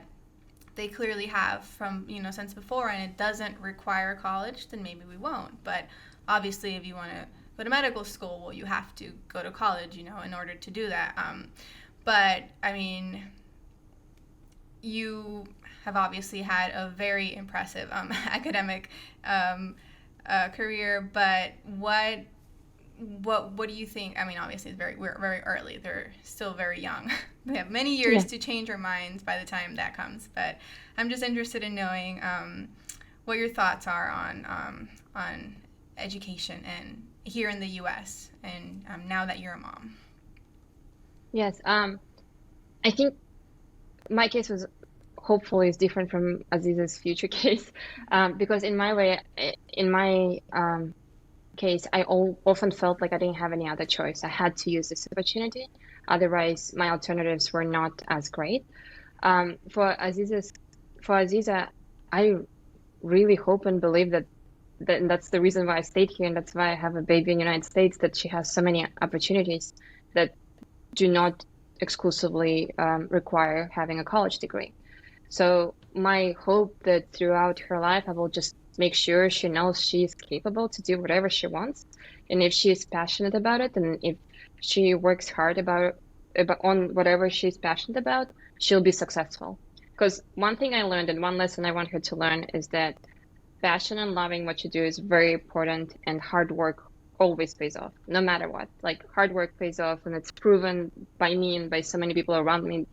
they clearly have from, you know, since before and it doesn't require college, then maybe we won't. But obviously, if you want to go to medical school, well, you have to go to college, you know, in order to do that. But, I mean, you have obviously had a very impressive academic career, but what do you think? I mean, obviously we're very early. They're still very young. They have many years to change their minds by the time that comes. But I'm just interested in knowing what your thoughts are on education and here in the U.S. and now that you're a mom. Yes, I think my case was hopefully is different from Aziz's future case, because in my case, I often felt like I didn't have any other choice. I had to use this opportunity, otherwise my alternatives were not as great. For Aziza, I really hope and believe and that's the reason why I stayed here, and that's why I have a baby in the United States, that she has so many opportunities that do not exclusively require having a college degree. So my hope that throughout her life, I will just make sure she knows she is capable to do whatever she wants. And if she is passionate about it, and if she works hard on whatever she's passionate about, she'll be successful. Because one thing I learned, and one lesson I want her to learn, is that passion and loving what you do is very important, and hard work always pays off, no matter what. Like, hard work pays off, and it's proven by me and by so many people around me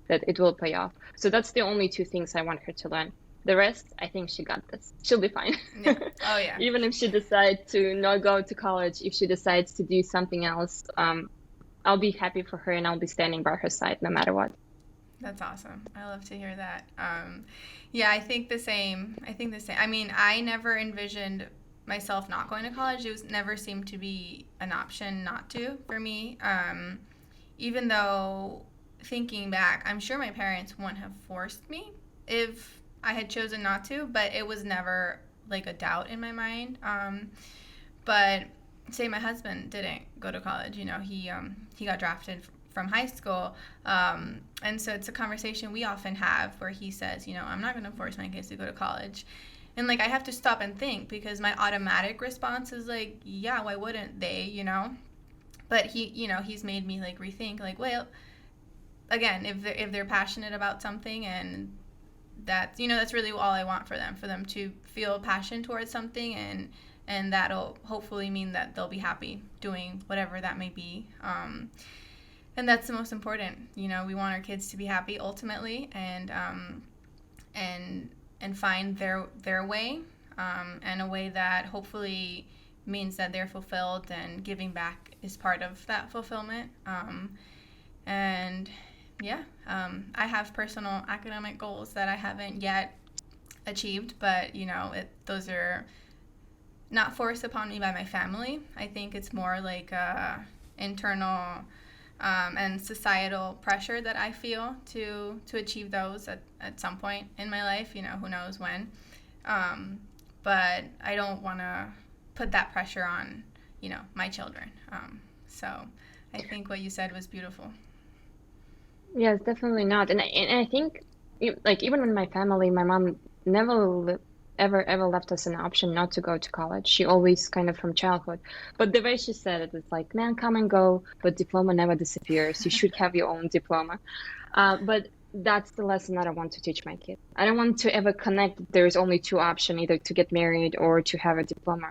that it will pay off. So that's the only two things I want her to learn. The rest, I think she got this. She'll be fine. Yeah. Oh, yeah. Even if she decides to not go to college, if she decides to do something else, I'll be happy for her, and I'll be standing by her side no matter what. That's awesome. I love to hear that. Yeah, I think the same. I mean, I never envisioned myself not going to college. It was never seemed to be an option not to for me. Even though, thinking back, I'm sure my parents wouldn't have forced me if I had chosen not to, but it was never like a doubt in my mind. But say my husband didn't go to college. You know, he got drafted from high school, and so it's a conversation we often have where he says, you know, I'm not going to force my kids to go to college. And like, I have to stop and think, because my automatic response is like, yeah, why wouldn't they, you know? But he, you know, he's made me like rethink, like, well, again, if they're passionate about something, and that's, you know, that's really all I want for them to feel passion towards something, and that'll hopefully mean that they'll be happy doing whatever that may be. And that's the most important. You know, we want our kids to be happy ultimately, and find their way, and a way that hopefully means that they're fulfilled, and giving back is part of that fulfillment. And yeah, I have personal academic goals that I haven't yet achieved, but you know, those are not forced upon me by my family. I think it's more like internal and societal pressure that I feel to achieve those at some point in my life, you know, who knows when. But I don't want to put that pressure on, you know, my children. So I think what you said was beautiful. Yes, definitely not. And I think, like, even in my family, my mom never ever left us an option not to go to college. She always, kind of from childhood. But the way she said it, it's like, man, come and go, but diploma never disappears. You should have your own diploma. But that's the lesson that I want to teach my kids. I don't want to ever connect that there is only two options, either to get married or to have a diploma.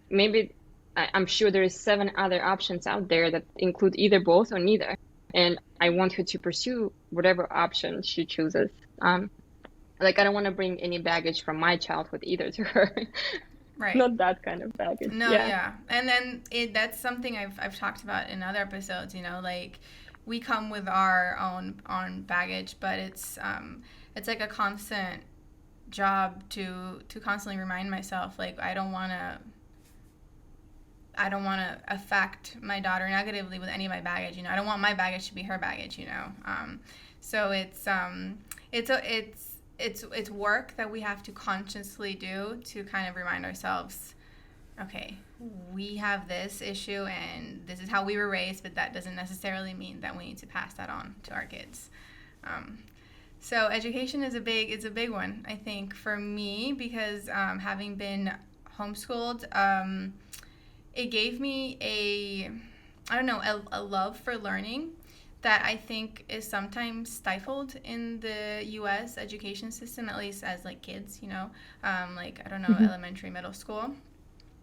Maybe I'm sure there is 7 other options out there that include either both or neither. And I want her to pursue whatever option she chooses. Like, I don't want to bring any baggage from my childhood either to her. Right. Not that kind of baggage. No, yeah. And then that's something I've talked about in other episodes, you know, like, we come with our own baggage, but it's like a constant job to constantly remind myself, like, I don't want to affect my daughter negatively with any of my baggage, you know. I don't want my baggage to be her baggage, you know. So it's work that we have to consciously do to kind of remind ourselves, okay, we have this issue and this is how we were raised, but that doesn't necessarily mean that we need to pass that on to our kids. So education is a big one, I think, for me, because having been homeschooled, it gave me a love for learning that I think is sometimes stifled in the U.S. education system, at least as like kids, you know, like, I don't know, elementary, middle school.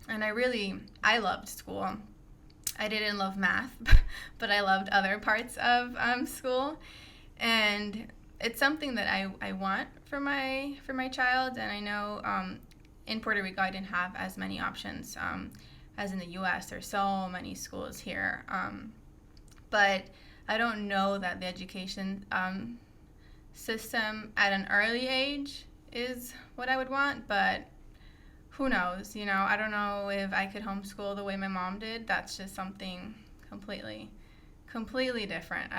And I loved school. I didn't love math, but I loved other parts of school. And it's something that I want for my child. And I know in Puerto Rico I didn't have as many options as in the U.S. There's so many schools here. But I don't know that the education system at an early age is what I would want, but who knows? I don't know if I could homeschool the way my mom did. That's just something completely different.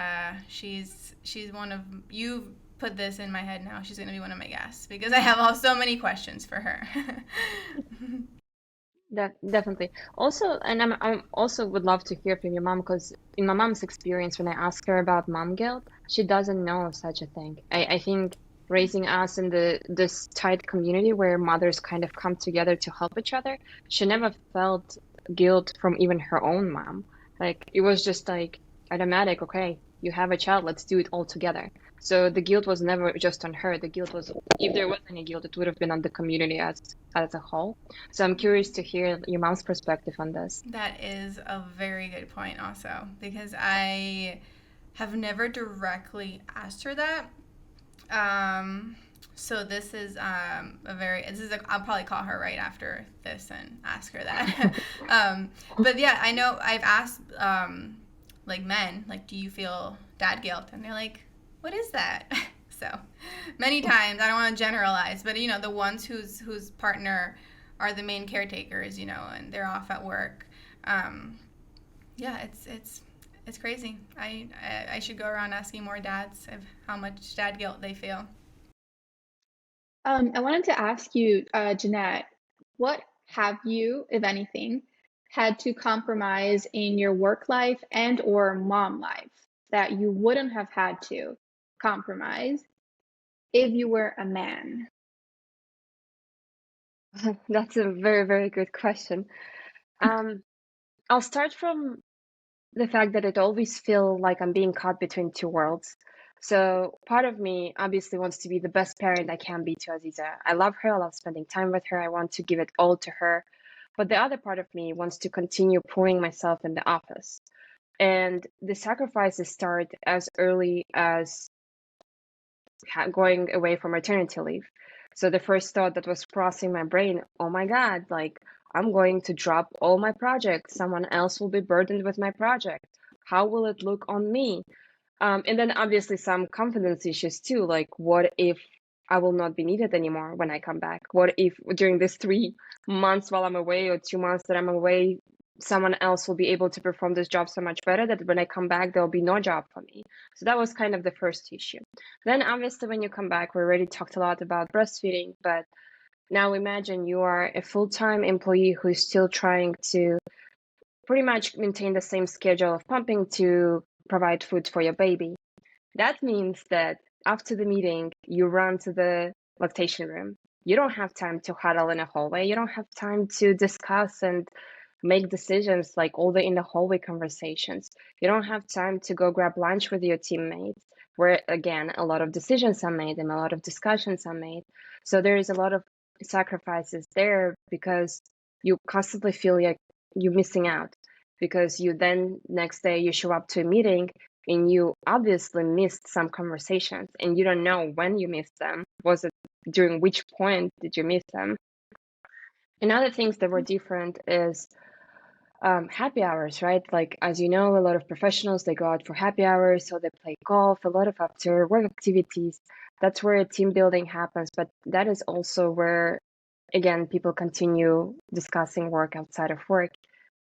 She's one of you put this in my head now. She's gonna be one of my guests because I have so many questions for her. Definitely. Also, and I'm also would love to hear from your mom because in my mom's experience, when I ask her about mom guilt, she doesn't know such a thing. I think raising us in this tight community where mothers kind of come together to help each other, she never felt guilt from even her own mom. Like it was just like automatic, okay, you have a child, let's do it all together. So the guilt was never just on her. The guilt was, if there was any guilt, it would have been on the community as a whole. So I'm curious to hear your mom's perspective on this. That is a very good point, also, because I have never directly asked her that. So this is I'll probably call her right after this and ask her that. But yeah, I know I've asked like men, like, do you feel dad guilt? And they're like, what is that? So many times, I don't want to generalize, but the ones whose partner are the main caretakers, and they're off at work. Yeah, it's crazy. I should go around asking more dads of how much dad guilt they feel. I wanted to ask you, Jennet, what have you, if anything, had to compromise in your work life and or mom life that you wouldn't have had to compromise if you were a man? That's a very, very good question. I'll start from the fact that it always feel like I'm being caught between two worlds. So part of me obviously wants to be the best parent I can be to Aziza. I love her, I love spending time with her, I want to give it all to her. But the other part of me wants to continue pouring myself in the office. And the sacrifices start as early as going away from maternity leave. So the first thought that was crossing my brain, oh my God, like I'm going to drop all my projects. Someone else will be burdened with my project. How will it look on me? And then obviously some confidence issues too, like what if I will not be needed anymore when I come back? What if during this 3 months while I'm away or 2 months that I'm away, someone else will be able to perform this job so much better that when I come back, there'll be no job for me. So that was kind of the first issue. Then obviously when you come back, we already talked a lot about breastfeeding, but now imagine you are a full-time employee who is still trying to pretty much maintain the same schedule of pumping to provide food for your baby. That means that after the meeting, you run to the lactation room. You don't have time to huddle in a hallway. You don't have time to discuss and make decisions like all the in the hallway conversations. You don't have time to go grab lunch with your teammates, where again, a lot of decisions are made and a lot of discussions are made. So there is a lot of sacrifices there because you constantly feel like you're missing out because you then next day you show up to a meeting and you obviously missed some conversations and you don't know when you missed them. Was it during which point did you miss them? And other things that were different is happy hours, right? Like, as you know, a lot of professionals, they go out for happy hours, so they play golf, a lot of after work activities. That's where team building happens, but that is also where, again, people continue discussing work outside of work.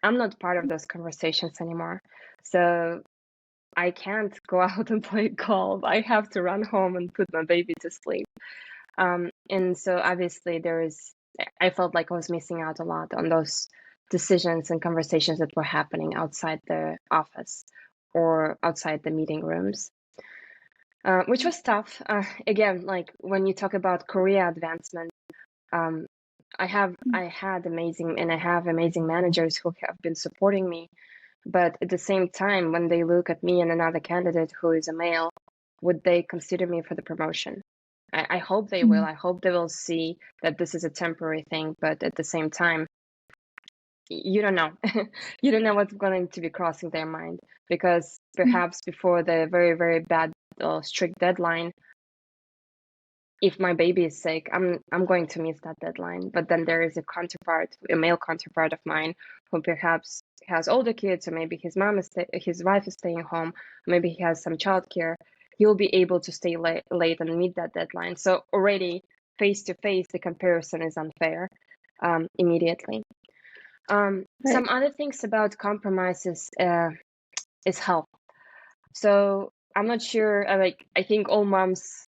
I'm not part of those conversations anymore. So I can't go out and play golf. I have to run home and put my baby to sleep. And so obviously I felt like I was missing out a lot on those decisions and conversations that were happening outside the office or outside the meeting rooms, which was tough. Again, like when you talk about career advancement, I have amazing managers who have been supporting me. But at the same time, when they look at me and another candidate who is a male, would they consider me for the promotion? I hope they will. I hope they will see that this is a temporary thing. But at the same time, you don't know. You don't know what's going to be crossing their mind because perhaps before the very, very bad, strict deadline, if my baby is sick, I'm going to miss that deadline. But then there is a male counterpart of mine, who perhaps has older kids, or maybe his wife is staying home, maybe he has some childcare, you'll be able to stay late and meet that deadline. So already face to face, the comparison is unfair immediately. Right. Some other things about compromises is health. So I'm not sure, I think all moms,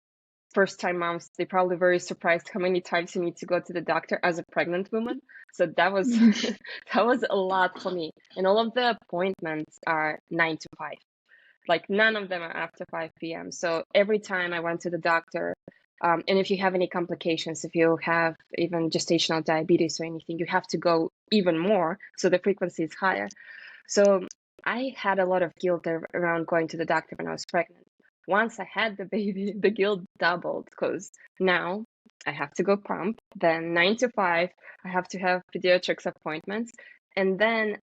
first-time moms, they're probably very surprised how many times you need to go to the doctor as a pregnant woman. So that was that was a lot for me. And all of the appointments are 9 to 5. Like none of them are after 5 p.m. So every time I went to the doctor, and if you have any complications, if you have even gestational diabetes or anything, you have to go even more. So the frequency is higher. So I had a lot of guilt around going to the doctor when I was pregnant. Once I had the baby, the guilt doubled because now I have to go pump. Then 9 to 5, I have to have pediatrics appointments. And then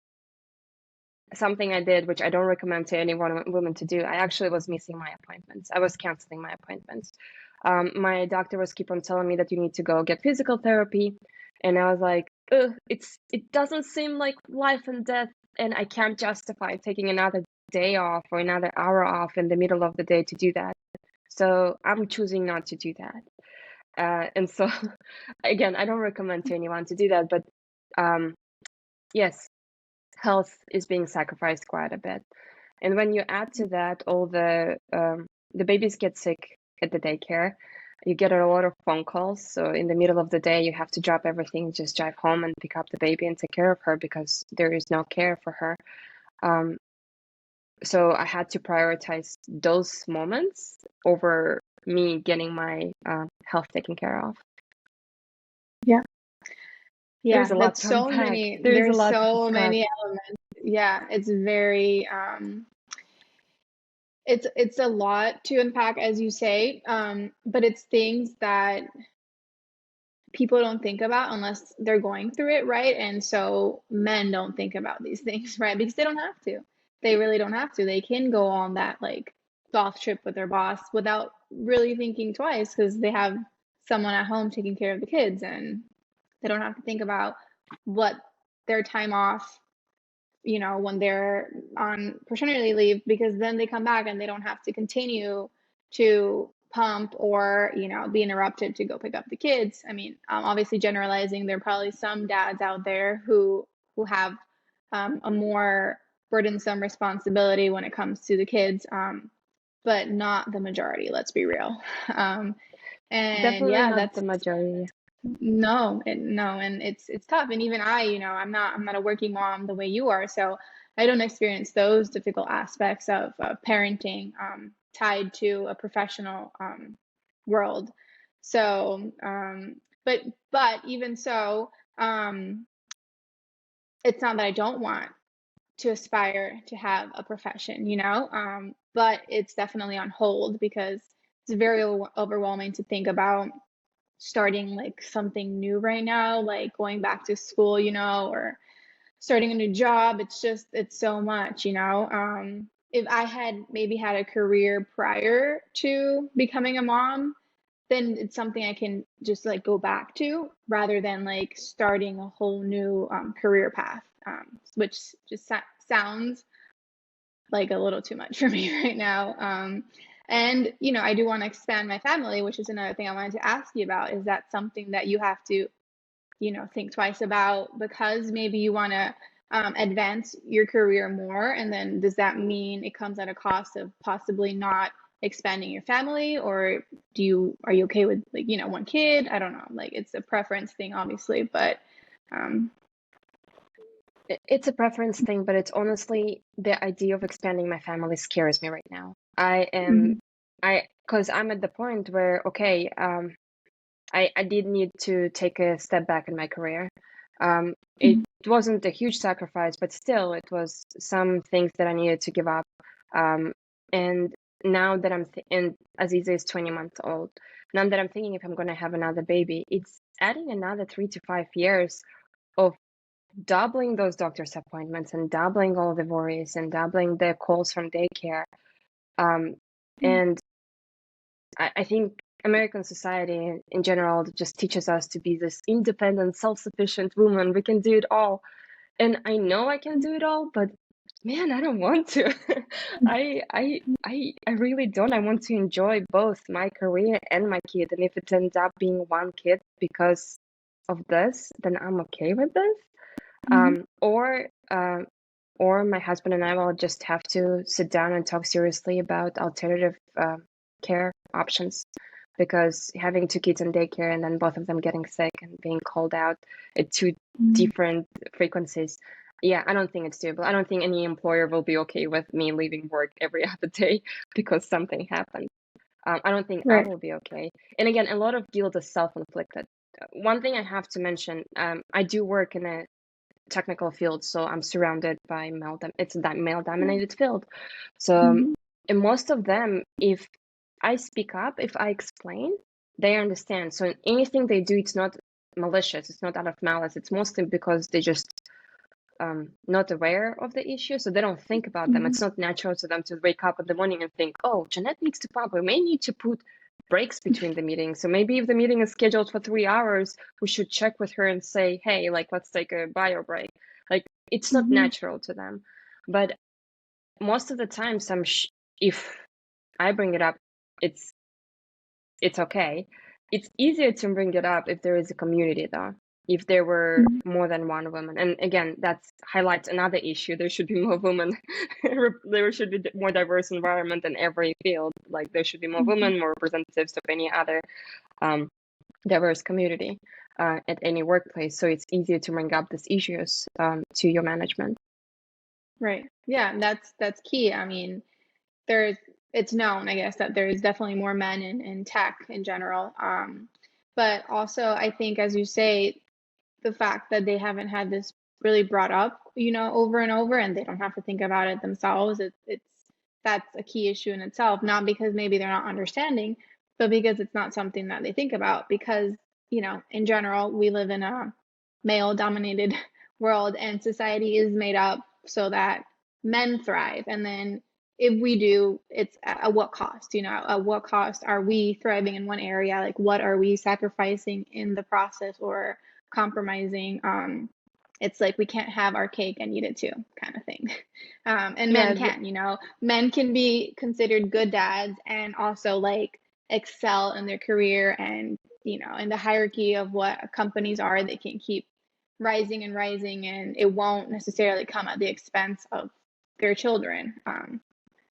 something I did, which I don't recommend to any woman to do, I actually was missing my appointments. I was canceling my appointments. My doctor was keep on telling me that you need to go get physical therapy. And I was like, it doesn't seem like life and death. And I can't justify taking another day off or another hour off in the middle of the day to do that. So I'm choosing not to do that. And so, again, I don't recommend to anyone to do that. But yes, health is being sacrificed quite a bit. And when you add to that all the babies get sick at the daycare, you get a lot of phone calls. So in the middle of the day, you have to drop everything, just drive home and pick up the baby and take care of her because there is no care for her. So I had to prioritize those moments over me getting my health taken care of. Yeah. There's a lot That's to so unpack. many. There's a There's lot to so discuss. many elements. Yeah, it's very it's a lot to unpack, as you say. But it's things that people don't think about unless they're going through it, right? And so men don't think about these things, right? Because they don't have to. They really don't have to. They can go on that like golf trip with their boss without really thinking twice because they have someone at home taking care of the kids and they don't have to think about what their time off, when they're on paternity leave, because then they come back and they don't have to continue to pump or, be interrupted to go pick up the kids. I mean, obviously generalizing, there are probably some dads out there who have a more burdensome responsibility when it comes to the kids, but not the majority, let's be real. And Definitely yeah, not that's the majority. no, and it's tough. And even I'm not a working mom the way you are, so I don't experience those difficult aspects of parenting tied to a professional world. So, but even so, it's not that I don't want to aspire to have a profession, but it's definitely on hold because it's very overwhelming to think about starting like something new right now, like going back to school, or starting a new job. It's so much, if I had maybe had a career prior to becoming a mom, then it's something I can just like go back to rather than like starting a whole new career path, which just sounds like a little too much for me right now. And I do want to expand my family, which is another thing I wanted to ask you about. Is that something that you have to, think twice about because maybe you want to advance your career more? And then does that mean it comes at a cost of possibly not expanding your family, or are you okay with like, one kid? I don't know. Like it's a preference thing, obviously, but It's a preference thing, but it's honestly the idea of expanding my family scares me right now. Because I'm at the point where, okay, I did need to take a step back in my career. It wasn't a huge sacrifice, but still, it was some things that I needed to give up. And now that and Aziza is 20 months old, now that I'm thinking if I'm going to have another baby, it's adding another 3 to 5 years of doubling those doctor's appointments and doubling all the worries and doubling the calls from daycare. And I think American society in general just teaches us to be this independent, self-sufficient woman. We can do it all. And I know I can do it all, but Man, I don't want to. I really don't. I want to enjoy both my career and my kid. And if it ends up being one kid because of this, then I'm okay with this. Mhm. Or my husband and I will just have to sit down and talk seriously about alternative care options, because having two kids in daycare and then both of them getting sick and being called out at two Mhm. different frequencies, yeah, I don't think it's doable. I don't think any employer will be okay with me leaving work every other day because something happened. I don't think I Right. will be okay. And again, a lot of guilt is self-inflicted. One thing I have to mention, I do work in a technical field, so I'm surrounded by it's a male-dominated field. So Mhm. and most of them, if I speak up, if I explain, they understand. So anything they do, it's not malicious, it's not out of malice. It's mostly because they just not aware of the issue, so they don't think about them. Mhm. It's not natural to them to wake up in the morning and think, oh, Jennet needs to pump. We may need to put breaks between the meetings. So maybe if the meeting is scheduled for 3 hours, we should check with her and say, hey, like, let's take a bio break. Like, it's not Mhm. natural to them. But most of the time, if I bring it up, it's okay. It's easier to bring it up if there is a community, though. If there were Mhm. more than one woman, and again, that highlights another issue. There should be more women. There should be more diverse environment in every field. Like there should be more Mhm. women, more representatives of any other um, diverse community at any workplace. So it's easier to bring up these issues to your management. Right. Yeah, that's key. I mean, there's it's known, I guess, that there's definitely more men in tech in general. But also I think, as you say, the fact that they haven't had this really brought up, over and over, and they don't have to think about it themselves. That's a key issue in itself, not because maybe they're not understanding, but because it's not something that they think about. Because, in general, we live in a male dominated world, and society is made up so that men thrive. And then if we do, it's at what cost? At what cost are we thriving in one area? Like, what are we sacrificing in the process, or compromising? It's like we can't have our cake and eat it too, kind of thing. And men Yeah, can, men can be considered good dads and also like excel in their career, and in the hierarchy of what companies are, they can keep rising and rising, and it won't necessarily come at the expense of their children.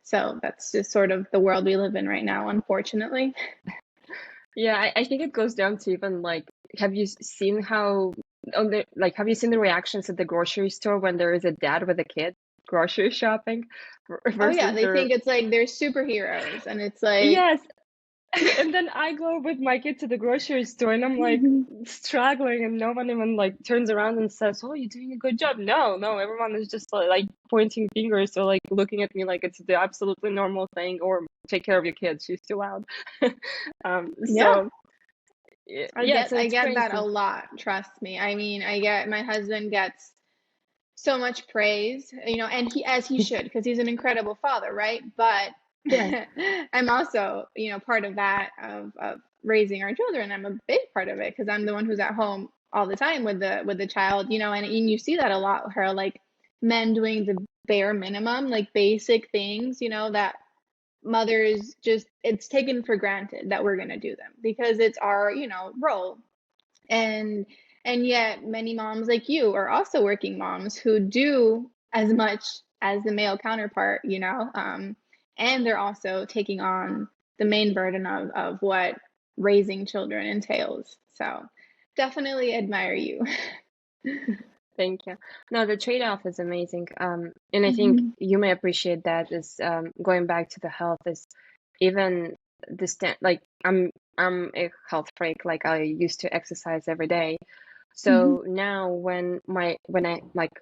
So that's just sort of the world we live in right now, unfortunately. yeah. I think it goes down to even like, have you seen how have you seen the reactions at the grocery store when there is a dad with a kid grocery shopping Oh yeah, versus they think it's like they're superheroes, and it's like, yes. And then I go with my kid to the grocery store and I'm like mhm, struggling and no one even like turns around and says, oh, you're doing a good job. No, everyone is just like pointing fingers or like looking at me like it's the absolutely normal thing, or take care of your kids, she's too loud. yeah, So I yeah, get so I it's get that a crazy. lot, trust me. I mean, my husband gets so much praise, and as he should, because he's an incredible father, right? But Yes. I'm also, part of that, of raising our children. I'm a big part of it because I'm the one who's at home all the time with the child, and you see that a lot with her, like men doing the bare minimum, like basic things, that mothers just, it's taken for granted that we're going to do them because it's our, role. And and yet many moms like you are also working moms who do as much as the male counterpart, and they're also taking on the main burden of what raising children entails. So definitely admire you. Thank you. No, the trade-off is amazing. And I think Mhm. you may appreciate that is going back to the health is even the like I'm a health freak. Like I used to exercise every day. Mhm. So now when I like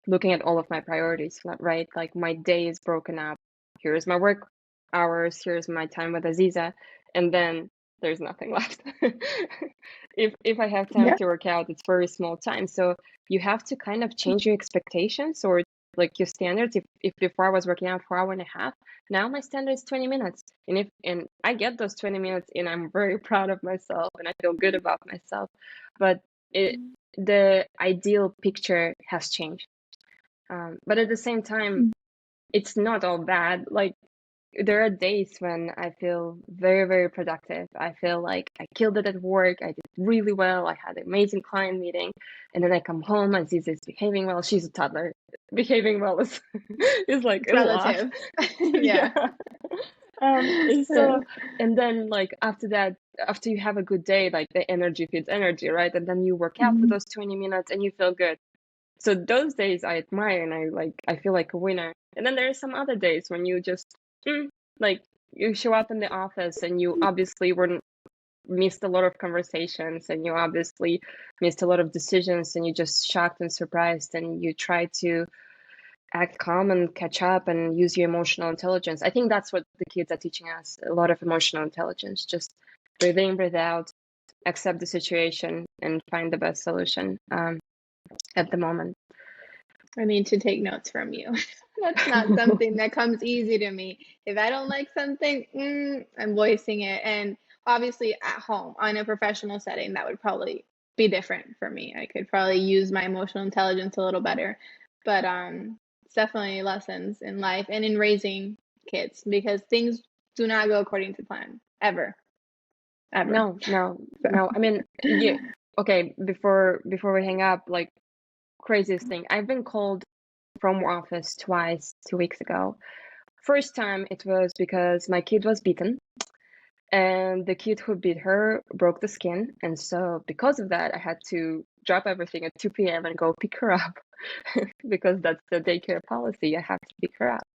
looking at all of my priorities, right? Like my day is broken up. Here's my work hours, here's my time with Aziza, and then there's nothing left. If I have time Yeah. to work out, it's very small time. So you have to kind of change your expectations or like your standards. If before I was working out for an hour and a half, now my standard is 20 minutes. And I get those 20 minutes and I'm very proud of myself and I feel good about myself. But the ideal picture has changed. But at the same time, it's not all bad. Like, there are days when I feel very, very productive. I feel like I killed it at work. I did really well. I had an amazing client meeting. And then I come home and Zizi is behaving well. She's a toddler. Behaving well is, is like It's a lot. relative. Yeah. Yeah. And so, and then like after that, after you have a good day, like the energy feeds energy, right? And then you work out for those 20 minutes and you feel good. So those days I admire and I feel like a winner. And then there are some other days when you just like you show up in the office and you obviously missed a lot of conversations and you obviously missed a lot of decisions and you're just shocked and surprised and you try to act calm and catch up and use your emotional intelligence. I think that's what the kids are teaching us, a lot of emotional intelligence. Just breathe in, breathe out, accept the situation and find the best solution at the moment. I need to take notes from you. That's not something that comes easy to me. If I don't like something, I'm voicing it. And obviously at home, on a professional setting, that would probably be different for me. I could probably use my emotional intelligence a little better. But it's definitely lessons in life and in raising kids because things do not go according to plan, ever. Ever. No. I mean, yeah. Okay, before we hang up, like craziest thing, I've been called from office twice 2 weeks ago. First time it was because my kid was beaten and the kid who beat her broke the skin. And so because of that, I had to drop everything at 2 p.m. and go pick her up because that's the daycare policy. I have to pick her up.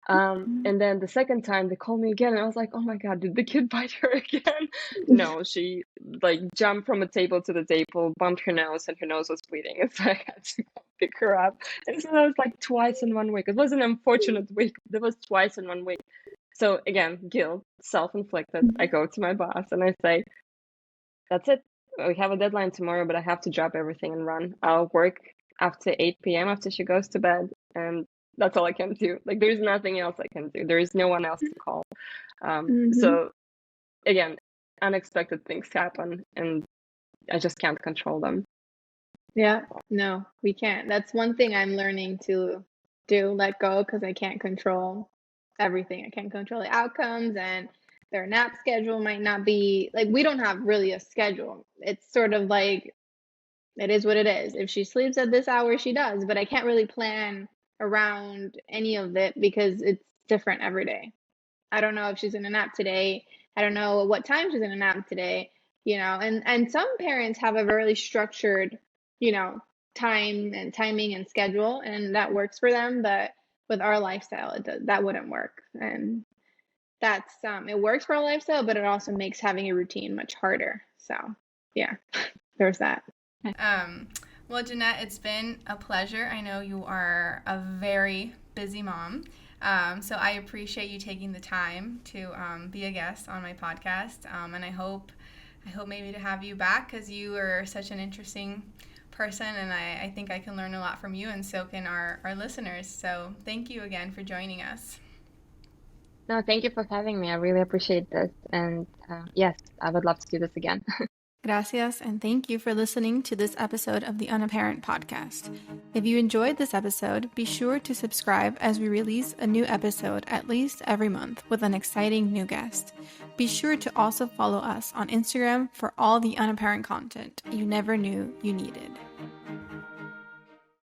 And then the second time they called me again and I was like, oh my God, did the kid bite her again? No, she like jumped from a table to the table, bumped her nose and her nose was bleeding. And so I had to go pick her up. And so that was like twice in 1 week. It was an unfortunate week. That was twice in 1 week. So again, guilt, self-inflicted. I go to my boss and I say, that's it. We have a deadline tomorrow, but I have to drop everything and run. I'll work after 8 p.m. after she goes to bed. And that's all I can do. Like, there's nothing else I can do. There is no one else to call. So again, unexpected things happen and I just can't control them. Yeah, no, we can't. That's one thing I'm learning to do, let go, because I can't control everything. I can't control the outcomes, and their nap schedule might not be like we don't have really a schedule. It's sort of like it is what it is. If she sleeps at this hour, she does, but I can't really plan around any of it because it's different every day. I don't know if she's in a nap today. I don't know what time she's in a nap today, and some parents have a really structured, time and timing and schedule, and that works for them, but with our lifestyle, that wouldn't work. And that's it works for our lifestyle, but it also makes having a routine much harder. So yeah, there's that. Well, Jennet, it's been a pleasure. I know you are a very busy mom, so I appreciate you taking the time to be a guest on my podcast, and I hope maybe to have you back because you are such an interesting person, and I think I can learn a lot from you, and so can our listeners. So thank you again for joining us. No, thank you for having me. I really appreciate this. And yes, I would love to do this again. Gracias, and thank you for listening to this episode of the Unaparent podcast. If you enjoyed this episode, be sure to subscribe as we release a new episode at least every month with an exciting new guest. Be sure to also follow us on Instagram for all the Unaparent content you never knew you needed.